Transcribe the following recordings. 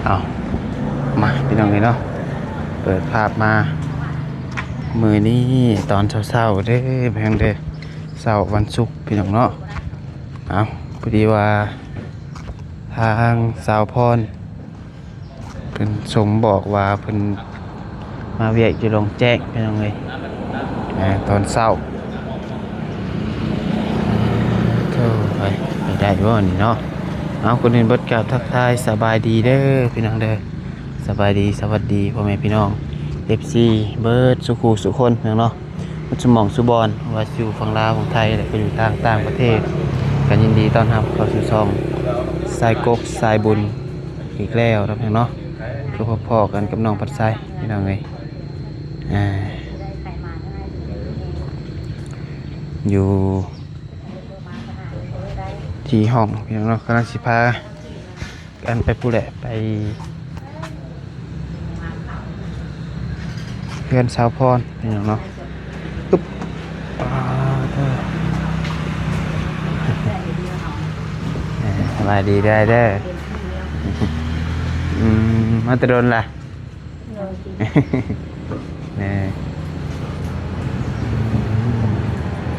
เอามาพี่น้องเลยเนาะเปิดภาพมามือนี้ตอนเช้าๆเด้แพงเด้เช้าวันศุกร์พี่น้องเนาะเอาพอดีว่าทางสาวพรเพิ่นสมบอกว่าเพิ่นมาเวียกอยู่โรงแจ้งพี่น้องเลยตอนเช้าเท่าไปได้บ่นี่เนาะเอาคนอื่นเบิดกล่าวทักทายสบายดีเด้อพี่น้องเด้อสบายดีสวัสดีพ่อแม่พี่น้อง FC เบิดสุขูสุคนพี่น้องเนาะมันสมองสุบอนว่าอยู่ฝั่งลาวฝั่งไทยแล้วก็อยู่ต่างประเทศกันยินดีต้อนรับเข้าสู่ช่องสายกกสายบุญอีกแล้วนะพี่น้องเนาะคือพอๆกันกับน้องปัดไซพี่น้องเอ้ยอยู่ที่ห้องพี่น้องเนาะกำลังสิพากันไปผู้แหละไปเพื่อนสาวพรพี่น้องเนาะปึ๊บสบายดีได้เด้อมาตะโดนล่ะ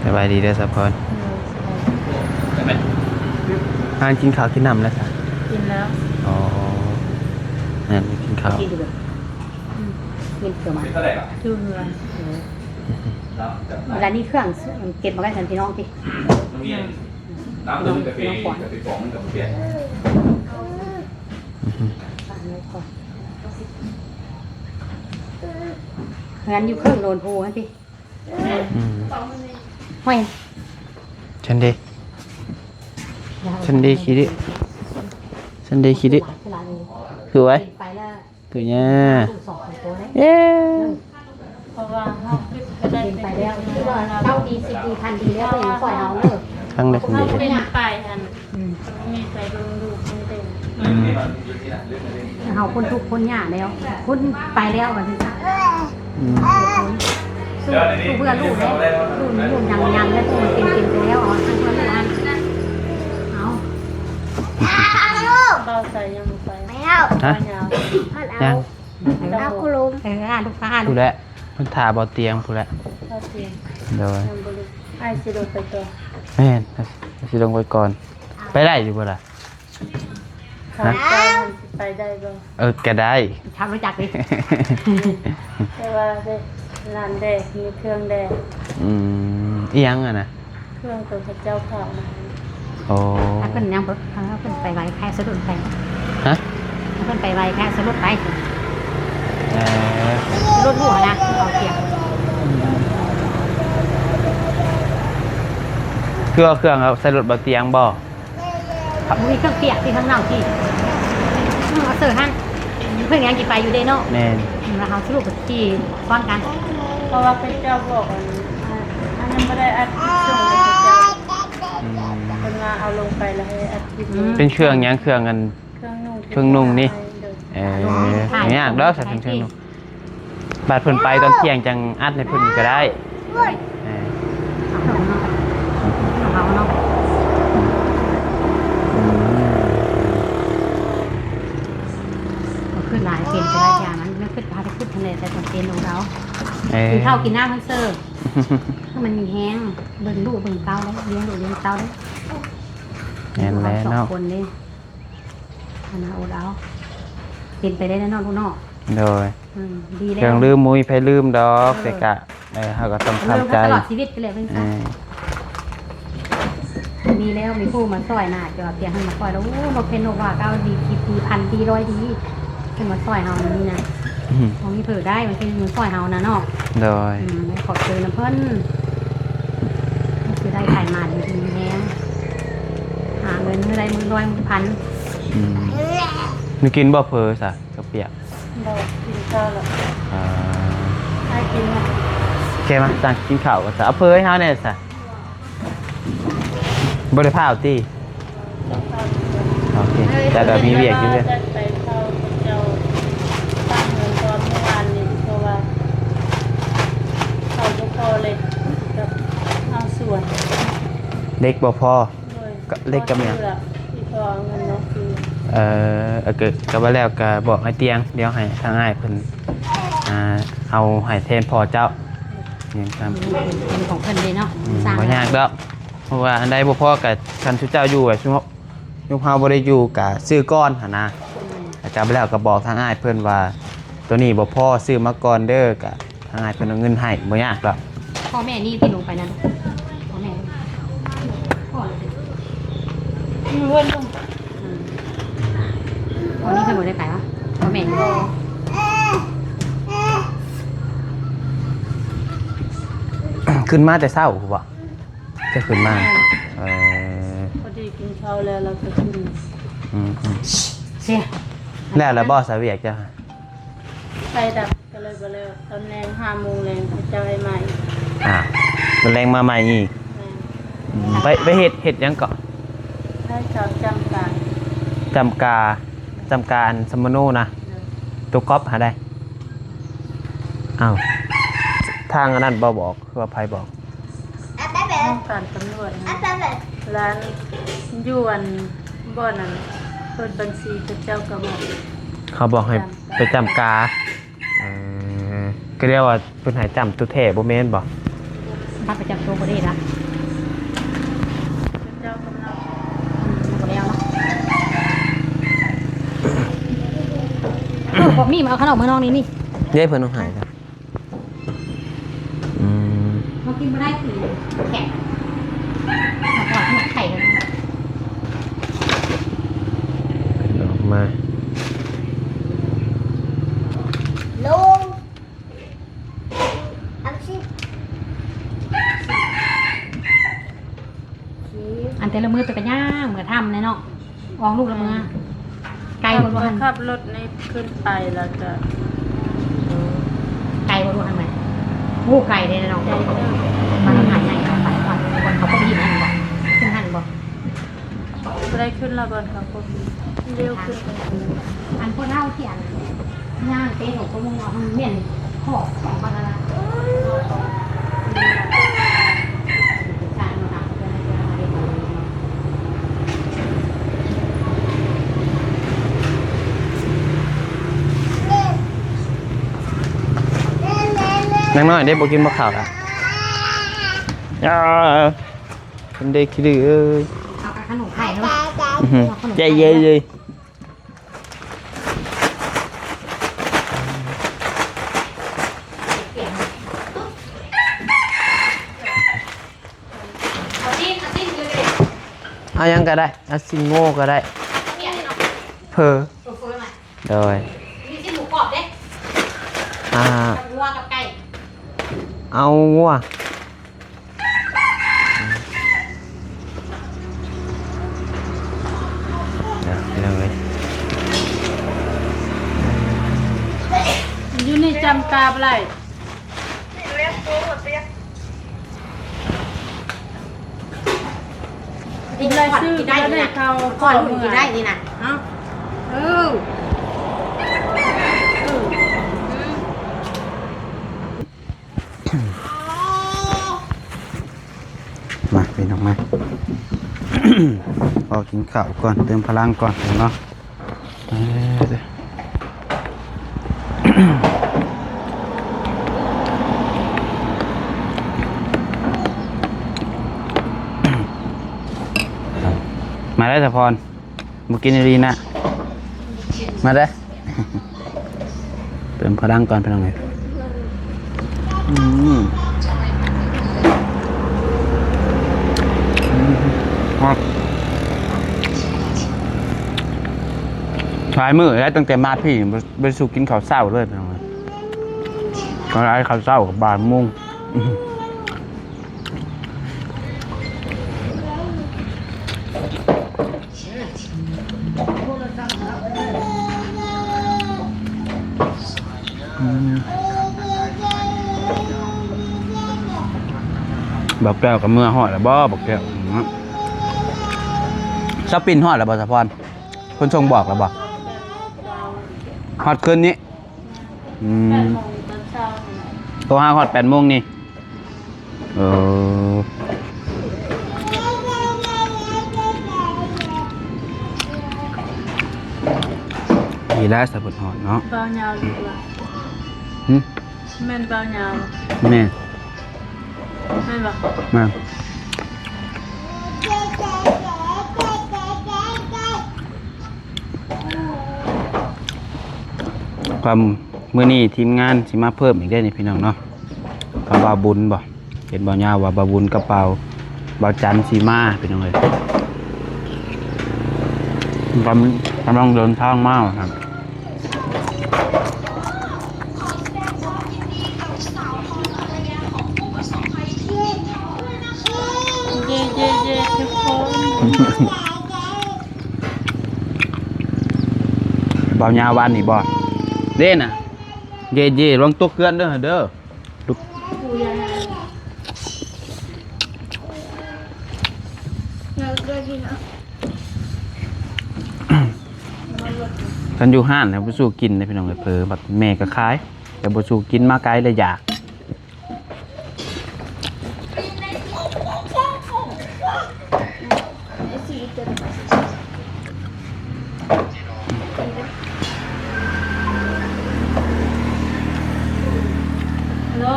สบายดีเด้อสาวพรกินข้าวกินน้ำแล้วจ้ะกินแล้วอ๋อนั่นกินข้าวกินเกลือมาคือเรือเวลานี้เครื่องเก็บมาได้ทันพี่น้องพี่น้ำดื่มกาแฟฟองกับเบียร์งั้นอยู่เครื่องโดนโพนะพี่ห้อยฉันดีคิดดิคือไว้คือเนี่ยเย้เพราะว่าเป็นไปแล้วเต้าดี10 ปีพันดีแล้วก็ยังปล่อยเอาเลยครั้งแรกคนเดียวเป็นไปอันมีไปดูไม่เต็มเขาคนทุกคนยากแล้วคนไปแล้ววันที่สู้เพื่อลูกแล้วลูกยังแล้วตัวเต็มไปแล้วอ๋อทั้งคนละอันเอาเบาใส่ยังไปไม่เอายังเอาคุณลุงลูกค้าดูแลมันถ่าบ่เตียงพูดแล้วเดี๋ยวไอ้สิลงไปตัวแม่นสิลงไปก่อนไปได้อยู่บ่ล่ะฮะไปได้บ่ก็ได้ทำรู้จักดิแต่ว่าร้านแดกมีเครื่องแดกอีหยังอ่ะนะเครื่องตัวพระเจ้าข่าวโอ้ถ้าเป็นยังถ้าเป็นไปไวแค่สะดุดไปฮะถ้าเป็นไปไวแค่สะดุดไปรถหัวนะเอาเสียงเครื่องเอาใส่รถบ่เตียงบ่มีเครื่องเปียกที่ข้างนอกที่เอาเสิร์ฟให้เพื่อนยังกี่ไปอยู่เด้เนาะแน่นแล้วเขาสรุปที่ฟ้อนกันเพราะว่าพระเจ้าบอกอันนั้นไม่ได้อัดช่วงเลยพระเจ้าเป็นมาเอาลงไปแล้วให้อัดเป็นเครื่องยังเครื่องกันเครื่องนุ่งนี่เนี่ยเด้อใส่เครื่องนุ่งบาดเพิ่นไปตอนเที่ยงจังอัดในเพิ่นก็ได้เอาเนาะขึ้นหลายเป็นไปได้อย่างนั้นไม่ขึ้นพาไปขึ้นทะเลแต่จำเป็นของเรากินข้าวกินน้ำทั้งเสิร์ฟถ้ามันมีแห้งเบิ่งลูกเบิ่งเต้าได้เลี้ยงลูกเลี้ยงเต้าได้แน่นแล้วเนาะคนนี่อันนั้นโอ้เราเป็นไปได้แน่นอนลูกเนาะโดยดีแล้วเครื่องลืมมุ้ยไผลืมดอกแต่กะเขาก็ต้องทำใจตลอดชีวิตไปเลยเพิ่งมีแล้วมีผู้มาซอยหน้าจอเตียงให้มาซอยแล้วโอ้โนเพนโนว่าเก้าดีดีพันดีร้อยดีขึ้นมาซอยเฮานี่นะของมีเผื่อได้มันเป็นมันซอยเฮานะเนาะโดยขอบเจอน้ำเพิ่นคือได้ไข่มาดีดีแฮงหาเงินอะไรมือร้อยมือพันนึกกินบ่เพอซะกระเปียกบ่กินข้าวหรอกให้กินนะแกมาสั่งกินข้าวก็ซะเอาเพอให้เฮาแน่ซะบ่ได้พาเอาติโอเคแต่ก็มีเวียกอยู่เด้อไปเข้าเจ้าตั้งเงินก่อนเมื่อวานนี้เพราะว่าเขาบ่พอเลยกับเอาส่วนเล็กบ่พอก็เล็กกับเนี่ยที่พอเงินเนาะคือ ก็ว่าแล้วก็บอกไอ้เตียงเดี๋ยวให้ทางอ้ายเพิ่นเอาให้แทนพ่อเจ้านี่ครับ เป็นของเพิ่นเลยเนาะสร้าง บ่ยากดอกเพราะว่าอันใดบ่พอก็คันชุเจ้าอยู่อะชุยุคเฮาบ่ได้อยู่ก็ซื้อก้อนหั่นนะอาจารย์ไปแล้วก็บอกทางอ้ายเพิ่นว่าตัวนี้บ่พอซื้อมาก่อนเด้อก็ทางอ้ายเพิ่นเอาเงินให้บ่ยากดอก พ่อแม่นี่ที่ลงไปนั้นพ่อแม่พ่อเลย ล้วนตรง พ่อนี่เคยบ่ได้ไปวะพ่อแม่นี่ ขึ้นมาแต่เช้าบ่จะขึ้นมาเออ พอดีกินข้าวแล้วเราก็ขึ้น อืม เสีย แล้วบ่สาเวียกจ้ะ ไฟดับก็เลยบ่แล้วตอนแรง5 โมงแรงเขาเจ้าให้ใหม่ มันแรงมาใหม่อีกไปเฮ็ดหยังเกาะ ให้ชาวจำการ จำการสมโนนะตัวก๊อปหาได้อ้าวทางอันนั้นบ่บอกคือว่าไผบอก ห้องการตำรวจนะร้านยวนบ่อนั้นเปิดบัญชีพระเจ้าก็บอก เขาบอกให้ไปจำกาก็เรียกว่าเพิ่นให้จำตัวแท้บ่แม่นบ่ ถ้าไปจับตัวบ่ได้ละ พระเจ้ากำลัง บ่แล้วเนาะบอกมีมาเอาขนมมาน้องนี่นี่ เย้เพิ่นต้องให้ครับมากินบ่ได้คือแข็งมาก่อนขนมไข่เลย เพิ่นออกมา ลุงอันสิบ อันแต่ละมือตัวกระย่างเหมือนทำเลยเนาะวองลูกละมือไก่บนวัน ขับรถในขึ้นไปแล้วก็ ไก่บนวันไหมโอ้ไก่เลยนะน้องมันหายใหญ่ไปก่อนคนเขาก็ไปยินหันบอกขึ้นหันบอก บ่ได้ขึ้นแล้วก่อนครับผมเร็วขึ้นไป อันพวกเล่าที่อันย่างเต้ของตัวมึงเอาเมี่ยนหอกของมันอะไรนางน้อยได้บ่กินบ่ข้าวล่ะเพิ่นได้ขี้ดื้อเอ้ย เอาขนมไข่เนาะ ใจเย็นเลย เอาดิ้นเลย เอายังก็ได้เอาซิงโง่ก็ได้ เนี่ยเนาะ เพอ ตัวเฟิร์มอ่ะ โดย มีชิ้นหมูกรอบเด้ อ่า กับวัวกับไก่ เอางัวเดี๋ยวไปเลย อยู่ในจำกาบไร กินได้ซื้อกินได้นี่นะก่อนกินได้นี่นะเอ้าอ มาเป็นออกมา พอกินข้าวก่อนเติมพลังก่อนเนาะมาได้สะพรมากินดีนะมาได้ เติมพลังก่อนไปลองเลยชายมือแล้วตั้งแต่มาพี่ไปสู่กินข้าวเศร้าเลยไปลองเลยก็ได้ข้าวเศร้ากับบานมุ่งบอกแก้วกับเมื่อหอดแล้วบ่บอกแก้วชอบปินหอดแล้วบ่สะพรคนชงบอกแล้วบ่หอดคืนนี้8 โมงตอนเช้านี่ ตัวห้าหอด8 โมงนี่ แล้วสะบดหอดเนาะ เบายาวดีกว่า หึ แม่นเบายาว แม่ แม่นบ่ มาความมื้อนี้ทีมงานสิมาเพิ่มอีกได้นี่พี่น้องเนาะบ่าวบุญบ่เห็นบ่ยาวว่าบ่าวบุญกระเป๋าบ่าวจันทร์สิมาพี่น้องเอ้ยกำลังเดินทางมาครับ เย่เย่เย่ทุกคน เบาหญ้าวันนี่บ่เด้น่ะเย่เย่ลองตกเกลือนเด้อเด้อลูกฉันอยู่ห้านนะบ่สู้กินนะพี่น้องเอ้ยเผลอบัดแม่ก็ขายแต่บ่สู้กินมาไกลเลยอยากฮัลโหล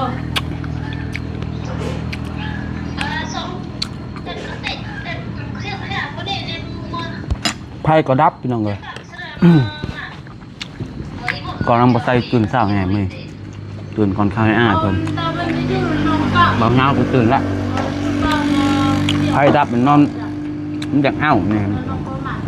ไผก็ดับพี่น้องเอ้ยก่อนนำบ่ใส่ตื่นเช้าแหน่มื้อตื่นก่อนข้าวให้เพิ่น ตามันไม่อยู่นมก็ เบาหญ้าก็ตื่นละ เบายาว ไผดับมันนอนมันอยากเอ้าแน่ น้องก็หมัน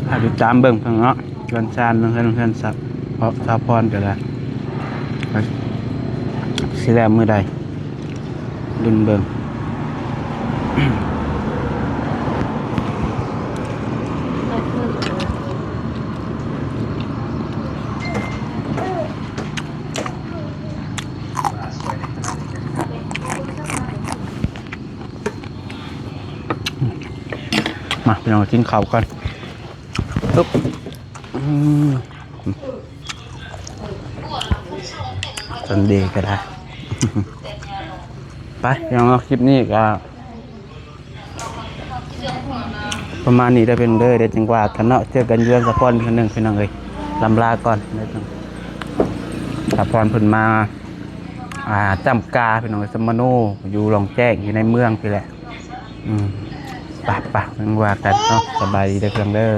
อาจจะตามเบิ่งเพิ่นเนาะเพื่อนชาญเพื่อนสับเพราะสาพรก็ได้สิแล้วมื้อใดดุนเบิ่ง มาพี่น้องกินข้าวกันปึ๊บสันเดย์ก็ได้ ไปพี่น้องคลิปนี้ก็ประมาณนี้ได้เป็นเด้อเดี๋ยวจังหวะกันเนาะเจอกันเยือนสะพอนคนหนึ่งพี่น้องเลยลำลาก่อนเด้อจังสะพอนเพิ่นมาจำกาพี่น้องเอ้ยสมโนอยู่หลองแจ้งอยู่ในเมืองพี่แหละปะเป็นว่ากันเนาะสบายดีเด้อเพื่อนเด้อ